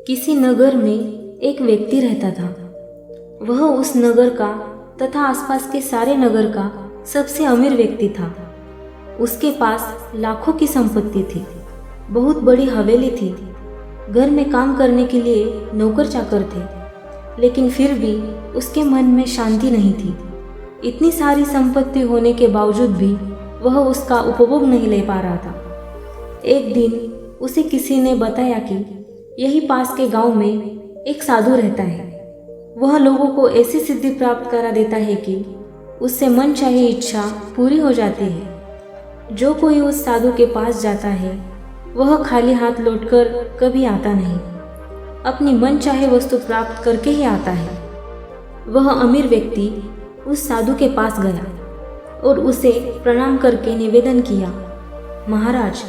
किसी नगर में एक व्यक्ति रहता था। वह उस नगर का तथा आसपास के सारे नगर का सबसे अमीर व्यक्ति था। उसके पास लाखों की संपत्ति थी, बहुत बड़ी हवेली थी, घर में काम करने के लिए नौकर चाकर थे, लेकिन फिर भी उसके मन में शांति नहीं थी। इतनी सारी संपत्ति होने के बावजूद भी वह उसका उपभोग नहीं ले पा रहा था। एक दिन उसे किसी ने बताया कि यही पास के गांव में एक साधु रहता है। वह लोगों को ऐसी सिद्धि प्राप्त करा देता है कि उससे मन चाहे इच्छा पूरी हो जाती है। जो कोई उस साधु के पास जाता है वह खाली हाथ लौटकर कभी आता नहीं, अपनी मन चाहे वस्तु प्राप्त करके ही आता है। वह अमीर व्यक्ति उस साधु के पास गया और उसे प्रणाम करके निवेदन किया, महाराज,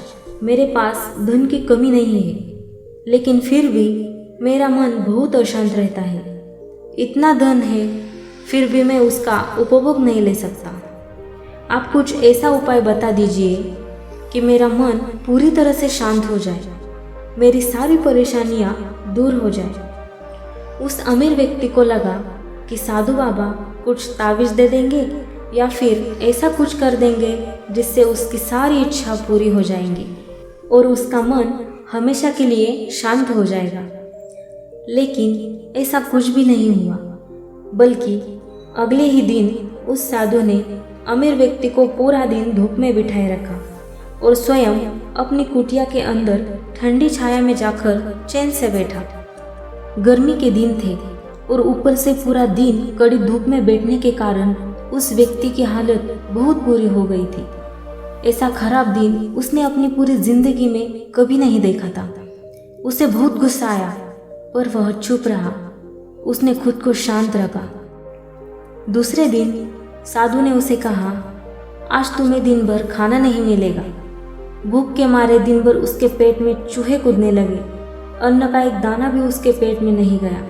मेरे पास धन की कमी नहीं है, लेकिन फिर भी मेरा मन बहुत अशांत रहता है। इतना धन है फिर भी मैं उसका उपभोग नहीं ले सकता। आप कुछ ऐसा उपाय बता दीजिए कि मेरा मन पूरी तरह से शांत हो जाए, मेरी सारी परेशानियां दूर हो जाए। उस अमीर व्यक्ति को लगा कि साधु बाबा कुछ तावीज दे देंगे या फिर ऐसा कुछ कर देंगे जिससे उसकी सारी इच्छा पूरी हो जाएंगी और उसका मन हमेशा के लिए शांत हो जाएगा। लेकिन ऐसा कुछ भी नहीं हुआ, बल्कि अगले ही दिन उस साधु ने अमीर व्यक्ति को पूरा दिन धूप में बिठाए रखा और स्वयं अपनी कुटिया के अंदर ठंडी छाया में जाकर चैन से बैठा। गर्मी के दिन थे और ऊपर से पूरा दिन कड़ी धूप में बैठने के कारण उस व्यक्ति की हालत बहुत बुरी हो गई थी। ऐसा खराब दिन उसने अपनी पूरी जिंदगी में कभी नहीं देखा था। उसे बहुत गुस्सा आया, पर वह चुप रहा। उसने खुद को शांत रखा। दूसरे दिन साधु ने उसे कहा, आज तुम्हें दिन भर खाना नहीं मिलेगा। भूख के मारे दिन भर उसके पेट में चूहे कूदने लगे। अन्न का एक दाना भी उसके पेट में नहीं गया।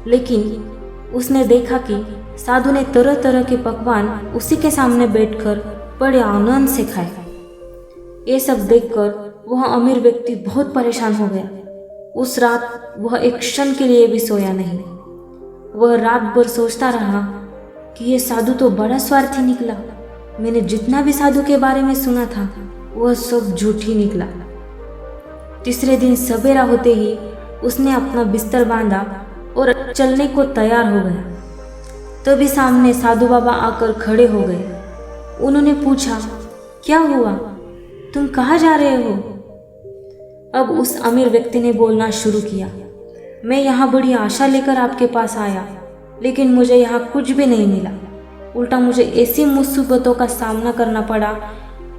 लेकिन उसने देखा कि साधु ने तरह तरह के पकवान उसी के सामने बैठकर बड़े आनंद से खाए। ये सब देखकर वह अमीर व्यक्ति बहुत परेशान हो गया। उस रात वह एक क्षण के लिए भी सोया नहीं। वह रात भर सोचता रहा कि ये साधु तो बड़ा स्वार्थी निकला। मैंने जितना भी साधु के बारे में सुना था वह सब झूठ ही निकला। तीसरे दिन सवेरा होते ही उसने अपना बिस्तर बांधा और चलने को तैयार हो गया। तभी सामने साधु बाबा आकर खड़े हो गए। उन्होंने पूछा, क्या हुआ, तुम कहाँ जा रहे हो? अब उस अमीर व्यक्ति ने बोलना शुरू किया, मैं यहाँ बड़ी आशा लेकर आपके पास आया, लेकिन मुझे यहाँ कुछ भी नहीं मिला। उल्टा मुझे ऐसी मुसीबतों का सामना करना पड़ा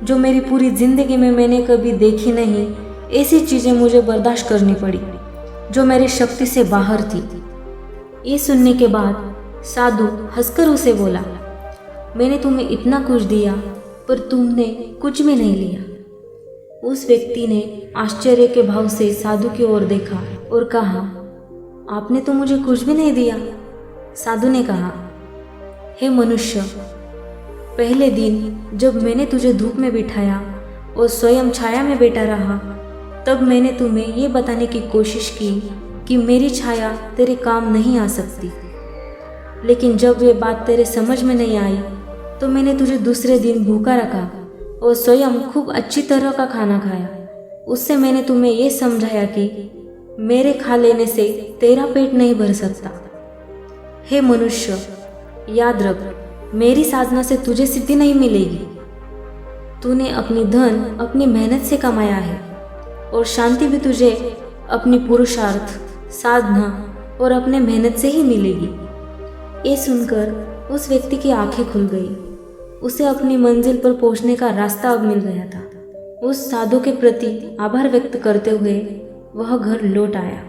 जो मेरी पूरी जिंदगी में मैंने कभी देखी नहीं। ऐसी चीज़ें मुझे बर्दाश्त करनी पड़ी जो मेरी शक्ति से बाहर थी। ये सुनने के बाद साधु हंसकर उसे बोला, मैंने तुम्हें इतना कुछ दिया पर तुमने कुछ भी नहीं लिया। उस व्यक्ति ने आश्चर्य के भाव से साधु की ओर देखा और कहा, आपने तो मुझे कुछ भी नहीं दिया। साधु ने कहा, हे मनुष्य, पहले दिन जब मैंने तुझे धूप में बिठाया और स्वयं छाया में बैठा रहा, तब मैंने तुम्हें ये बताने की कोशिश की कि मेरी छाया तेरे काम नहीं आ सकती। लेकिन जब ये बात तेरे समझ में नहीं आई तो मैंने तुझे दूसरे दिन भूखा रखा और स्वयं खूब अच्छी तरह का खाना खाया। उससे मैंने तुम्हें ये समझाया कि मेरे खा लेने से तेरा पेट नहीं भर सकता। हे मनुष्य, याद रख, मेरी साधना से तुझे सिद्धि नहीं मिलेगी। तूने अपनी धन अपनी मेहनत से कमाया है और शांति भी तुझे अपनी पुरुषार्थ, साधना और अपने मेहनत से ही मिलेगी। ये सुनकर उस व्यक्ति की आंखें खुल गई। उसे अपनी मंजिल पर पहुंचने का रास्ता अब मिल गया था। उस साधु के प्रति आभार व्यक्त करते हुए वह घर लौट आया।